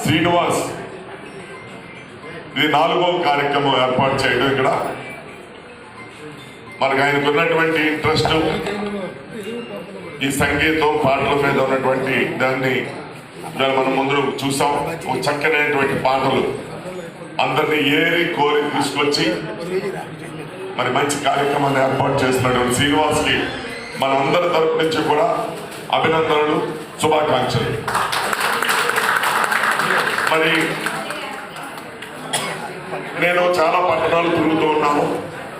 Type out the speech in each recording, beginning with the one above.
శ్రీనివాస్ ఇది 4వ కార్యక్రమం ఏర్పాటు చేయడం. ఇక్కడ మనకు ఆయనకు ఉన్నటువంటి ఇంట్రెస్ట్ ఈ సంగీతం పాటల మీద ఉన్నటువంటి దాన్ని మనం ముందు చూసాం. ఒక చక్కనైనటువంటి పాటలు అందరినీ ఏరి కోరి తీసుకొచ్చి మరి మంచి కార్యక్రమాన్ని ఏర్పాటు చేస్తున్నటువంటి శ్రీనివాస్కి మన అందరి తరపు నుంచి కూడా అభినందనలు, శుభాకాంక్షలు. మరి నేను చాలా పట్టణాలు తిరుగుతూ ఉన్నాను,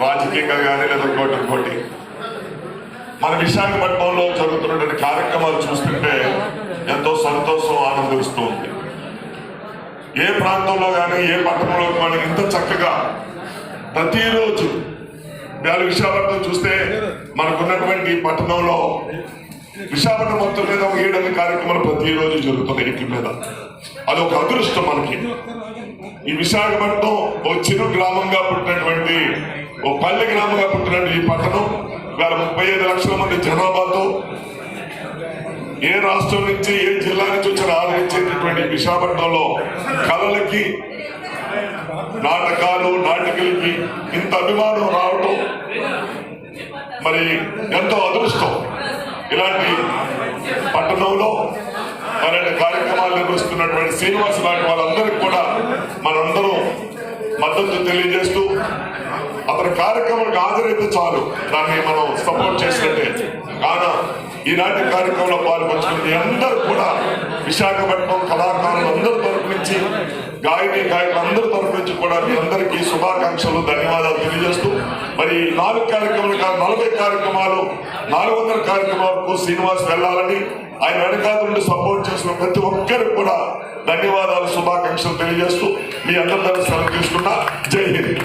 రాజకీయంగా కానీ లేదా ఇంకోటి. మన విశాఖపట్నంలో జరుగుతున్నటువంటి కార్యక్రమాలు చూస్తుంటే ఎంతో సంతోషం, ఆనందిస్తూ ఉంది. ఏ ప్రాంతంలో కానీ ఏ పట్టణంలో కానీ ఇంత చక్కగా ప్రతిరోజు విశాఖపట్నం చూస్తే మనకున్నటువంటి పట్టణంలో విశాఖపట్నం మొత్తం మీద 7 కార్యక్రమాలు ప్రతిరోజు జరుగుతున్నాయి ఇంటి మీద. అది ఒక అదృష్టం మనకి. ఈ విశాఖపట్నం ఒక చిరు గ్రామంగా పుట్టినటువంటి, ఓ పల్లె గ్రామంగా పుట్టినటువంటి ఈ పట్టణం ఇవాళ 35 లక్షల మంది జనాభాతో ఏ రాష్ట్రం నుంచి ఏ జిల్లా నుంచి వచ్చిన ఆదరించేటటువంటి విశాఖపట్నంలో కళలకి, నాటకాలు, నాటికలకి ఇంత అభిమానం రావటం మరి ఎంతో అదృష్టం. ఇలాంటి పట్టణంలో అలాంటి కార్యక్రమాలు నిర్వహిస్తున్నటువంటి శ్రీనివాస్ లాంటి వాళ్ళందరికీ కూడా మనందరం మద్దతు తెలియజేస్తూ అతని కార్యక్రమానికి హాజరైతే చాలు, దాన్ని మనం సపోర్ట్ చేసినట్టే. కాగా ఈనాటి కార్యక్రమంలో పాల్పంచుకున్నది అందరూ కూడా విశాఖపట్నం కళాకారులు అందరి తరపు నుంచి, గాయకులందరి తరపు నుంచి కూడా మీ అందరికీ శుభాకాంక్షలు, ధన్యవాదాలు తెలియజేస్తూ మరి 4 కార్యక్రమాలు కాదు 40 కార్యక్రమాలు 400 కార్యక్రమాలకు శ్రీనివాస్ వెళ్ళాలని ఆయన వెనకాల నుండి సపోర్ట్ చేసిన ప్రతి ఒక్కరికి కూడా ధన్యవాదాలు, శుభాకాంక్షలు తెలియజేస్తూ మీ అందరి సెలవు తీసుకున్నా. జై హింద్.